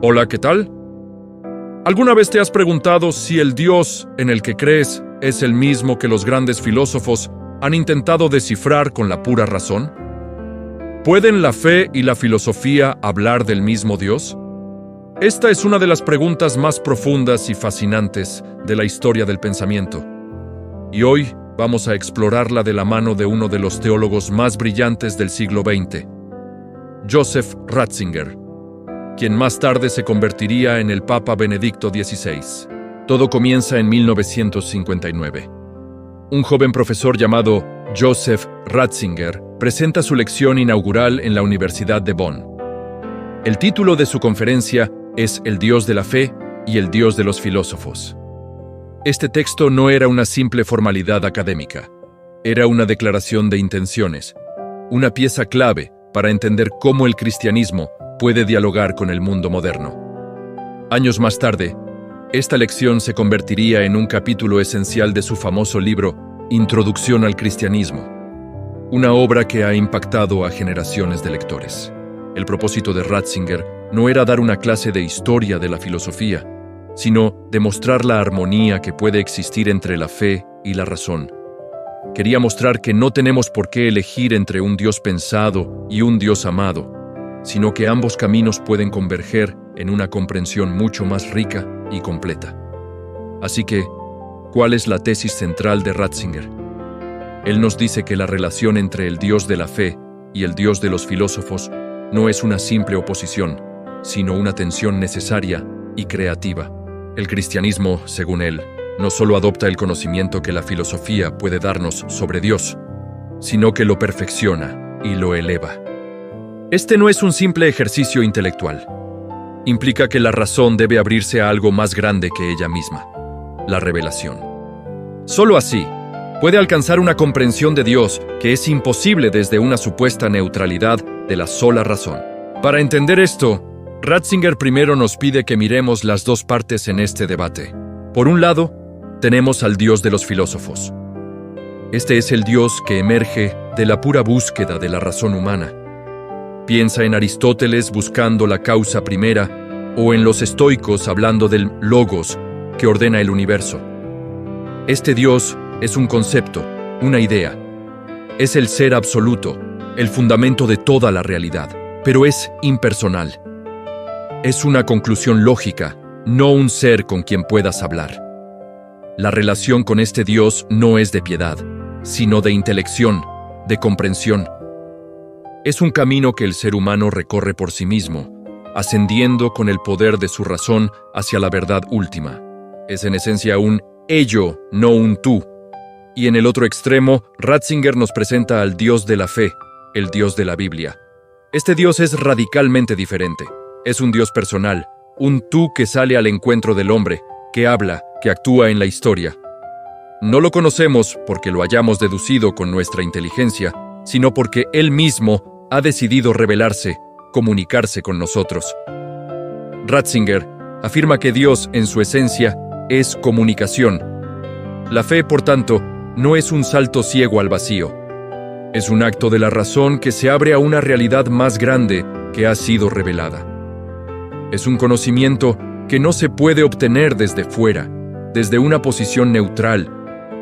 Hola, ¿qué tal? ¿Alguna vez te has preguntado si el Dios en el que crees es el mismo que los grandes filósofos han intentado descifrar con la pura razón? ¿Pueden la fe y la filosofía hablar del mismo Dios? Esta es una de las preguntas más profundas y fascinantes de la historia del pensamiento. Y hoy vamos a explorarla de la mano de uno de los teólogos más brillantes del siglo XX, Joseph Ratzinger, quien más tarde se convertiría en el Papa Benedicto XVI. Todo comienza en 1959. Un joven profesor llamado Joseph Ratzinger presenta su lección inaugural en la Universidad de Bonn. El título de su conferencia es El Dios de la Fe y el Dios de los Filósofos. Este texto no era una simple formalidad académica, era una declaración de intenciones, una pieza clave para entender cómo el cristianismo puede dialogar con el mundo moderno. Años más tarde, esta lección se convertiría en un capítulo esencial de su famoso libro Introducción al Cristianismo, una obra que ha impactado a generaciones de lectores. El propósito de Ratzinger no era dar una clase de historia de la filosofía, sino demostrar la armonía que puede existir entre la fe y la razón. Quería mostrar que no tenemos por qué elegir entre un Dios pensado y un Dios amado, sino que ambos caminos pueden converger en una comprensión mucho más rica y completa. Así que, ¿cuál es la tesis central de Ratzinger? Él nos dice que la relación entre el Dios de la fe y el Dios de los filósofos no es una simple oposición, sino una tensión necesaria y creativa. El cristianismo, según él, no solo adopta el conocimiento que la filosofía puede darnos sobre Dios, sino que lo perfecciona y lo eleva. Este no es un simple ejercicio intelectual. Implica que la razón debe abrirse a algo más grande que ella misma, la revelación. Solo así puede alcanzar una comprensión de Dios que es imposible desde una supuesta neutralidad de la sola razón. Para entender esto, Ratzinger primero nos pide que miremos las dos partes en este debate. Por un lado, tenemos al Dios de los filósofos. Este es el Dios que emerge de la pura búsqueda de la razón humana. Piensa en Aristóteles buscando la causa primera o en los estoicos hablando del logos que ordena el universo. Este Dios es un concepto, una idea. Es el ser absoluto, el fundamento de toda la realidad, pero es impersonal. Es una conclusión lógica, no un ser con quien puedas hablar. La relación con este Dios no es de piedad, sino de intelección, de comprensión. Es un camino que el ser humano recorre por sí mismo, ascendiendo con el poder de su razón hacia la verdad última. Es en esencia un ello, no un tú. Y en el otro extremo, Ratzinger nos presenta al Dios de la fe, el Dios de la Biblia. Este Dios es radicalmente diferente. Es un Dios personal, un tú que sale al encuentro del hombre, que habla, que actúa en la historia. No lo conocemos porque lo hayamos deducido con nuestra inteligencia, sino porque Él mismo ha decidido revelarse, comunicarse con nosotros. Ratzinger afirma que Dios, en su esencia, es comunicación. La fe, por tanto, no es un salto ciego al vacío. Es un acto de la razón que se abre a una realidad más grande que ha sido revelada. Es un conocimiento que no se puede obtener desde fuera, desde una posición neutral,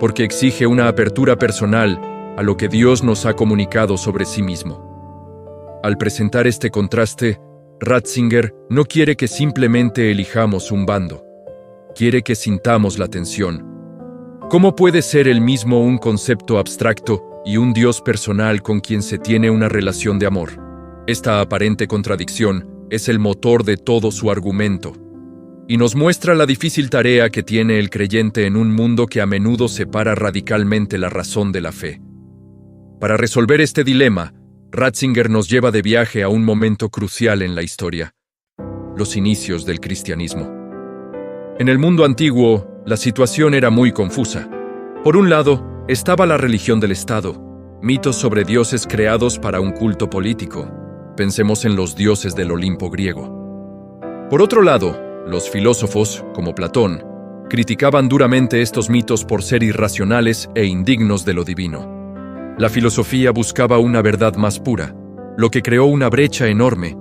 porque exige una apertura personal a lo que Dios nos ha comunicado sobre sí mismo. Al presentar este contraste, Ratzinger no quiere que simplemente elijamos un bando. Quiere que sintamos la tensión. ¿Cómo puede ser el mismo un concepto abstracto y un Dios personal con quien se tiene una relación de amor? Esta aparente contradicción es el motor de todo su argumento, y nos muestra la difícil tarea que tiene el creyente en un mundo que a menudo separa radicalmente la razón de la fe. Para resolver este dilema, Ratzinger nos lleva de viaje a un momento crucial en la historia: los inicios del cristianismo. En el mundo antiguo, la situación era muy confusa. Por un lado, estaba la religión del Estado, mitos sobre dioses creados para un culto político. Pensemos en los dioses del Olimpo griego. Por otro lado, los filósofos, como Platón, criticaban duramente estos mitos por ser irracionales e indignos de lo divino. La filosofía buscaba una verdad más pura, lo que creó una brecha enorme,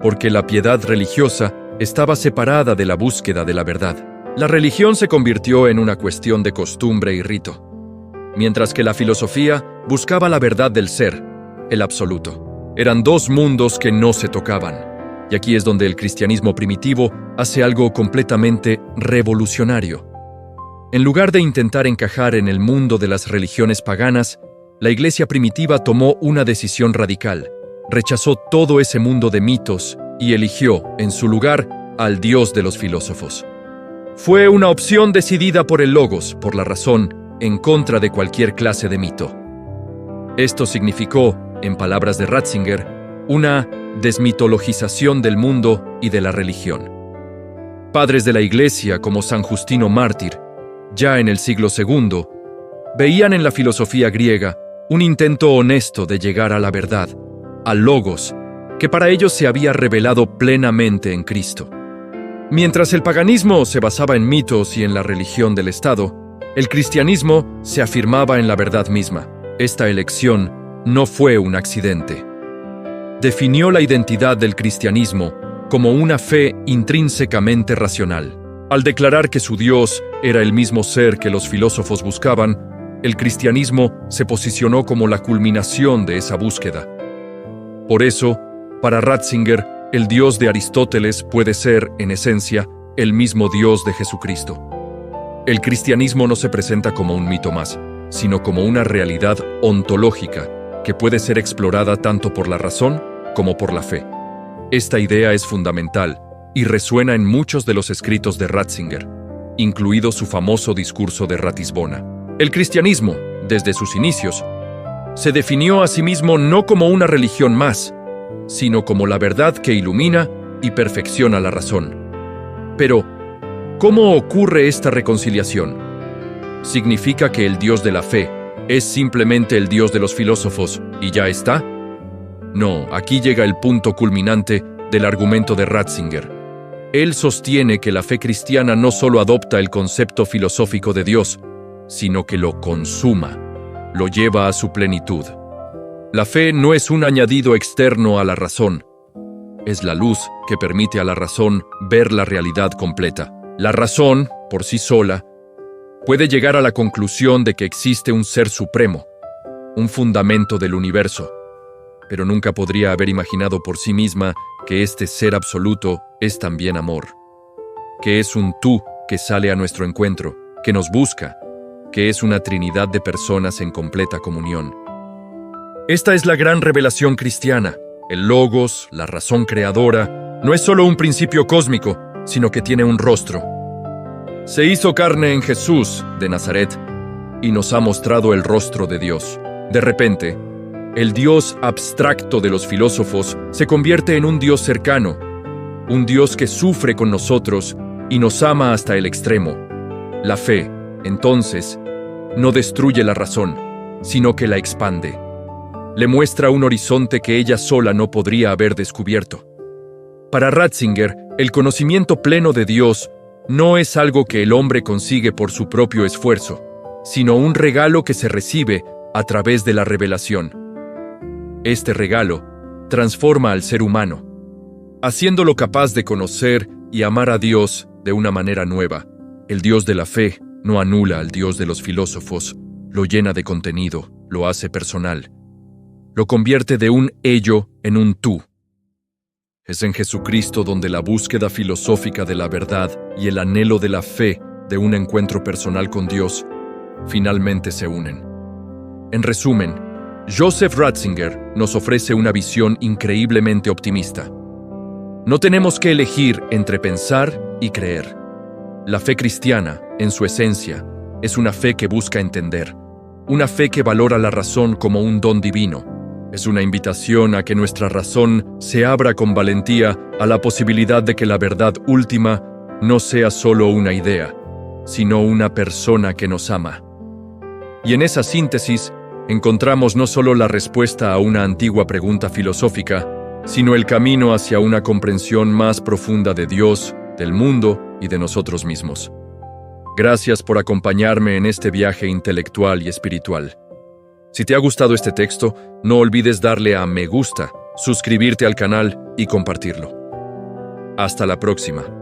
porque la piedad religiosa estaba separada de la búsqueda de la verdad. La religión se convirtió en una cuestión de costumbre y rito, mientras que la filosofía buscaba la verdad del ser, el absoluto. Eran dos mundos que no se tocaban, y aquí es donde el cristianismo primitivo hace algo completamente revolucionario. En lugar de intentar encajar en el mundo de las religiones paganas, la iglesia primitiva tomó una decisión radical. Rechazó todo ese mundo de mitos y eligió, en su lugar, al Dios de los filósofos. Fue una opción decidida por el Logos, por la razón, en contra de cualquier clase de mito. Esto significó, en palabras de Ratzinger, una desmitologización del mundo y de la religión. Padres de la Iglesia, como San Justino Mártir, ya en el siglo II, veían en la filosofía griega un intento honesto de llegar a la verdad, al Logos, que para ellos se había revelado plenamente en Cristo. Mientras el paganismo se basaba en mitos y en la religión del Estado, el cristianismo se afirmaba en la verdad misma. Esta elección no fue un accidente. Definió la identidad del cristianismo como una fe intrínsecamente racional. Al declarar que su Dios era el mismo ser que los filósofos buscaban, el cristianismo se posicionó como la culminación de esa búsqueda. Por eso, para Ratzinger, el Dios de Aristóteles puede ser, en esencia, el mismo Dios de Jesucristo. El cristianismo no se presenta como un mito más, sino como una realidad ontológica que puede ser explorada tanto por la razón como por la fe. Esta idea es fundamental y resuena en muchos de los escritos de Ratzinger, incluido su famoso discurso de Ratisbona. El cristianismo, desde sus inicios, se definió a sí mismo no como una religión más, sino como la verdad que ilumina y perfecciona la razón. Pero, ¿cómo ocurre esta reconciliación? ¿Significa que el Dios de la fe es simplemente el Dios de los filósofos y ya está? No, aquí llega el punto culminante del argumento de Ratzinger. Él sostiene que la fe cristiana no solo adopta el concepto filosófico de Dios, sino que lo consuma, lo lleva a su plenitud. La fe no es un añadido externo a la razón, es la luz que permite a la razón ver la realidad completa. La razón, por sí sola, puede llegar a la conclusión de que existe un ser supremo, un fundamento del universo, pero nunca podría haber imaginado por sí misma que este ser absoluto es también amor, que es un tú que sale a nuestro encuentro, que nos busca, que es una trinidad de personas en completa comunión. Esta es la gran revelación cristiana. El Logos, la razón creadora, no es solo un principio cósmico, sino que tiene un rostro. Se hizo carne en Jesús de Nazaret y nos ha mostrado el rostro de Dios. De repente, el Dios abstracto de los filósofos se convierte en un Dios cercano, un Dios que sufre con nosotros y nos ama hasta el extremo. La fe, entonces, no destruye la razón, sino que la expande. Le muestra un horizonte que ella sola no podría haber descubierto. Para Ratzinger, el conocimiento pleno de Dios no es algo que el hombre consigue por su propio esfuerzo, sino un regalo que se recibe a través de la revelación. Este regalo transforma al ser humano, haciéndolo capaz de conocer y amar a Dios de una manera nueva. El Dios de la fe no anula al Dios de los filósofos, lo llena de contenido, lo hace personal. Lo convierte de un ello en un tú. Es en Jesucristo donde la búsqueda filosófica de la verdad y el anhelo de la fe de un encuentro personal con Dios finalmente se unen. En resumen, Joseph Ratzinger nos ofrece una visión increíblemente optimista. No tenemos que elegir entre pensar y creer. La fe cristiana, en su esencia, es una fe que busca entender, una fe que valora la razón como un don divino. Es una invitación a que nuestra razón se abra con valentía a la posibilidad de que la verdad última no sea solo una idea, sino una persona que nos ama. Y en esa síntesis encontramos no solo la respuesta a una antigua pregunta filosófica, sino el camino hacia una comprensión más profunda de Dios, del mundo y de nosotros mismos. Gracias por acompañarme en este viaje intelectual y espiritual. Si te ha gustado este texto, no olvides darle a me gusta, suscribirte al canal y compartirlo. Hasta la próxima.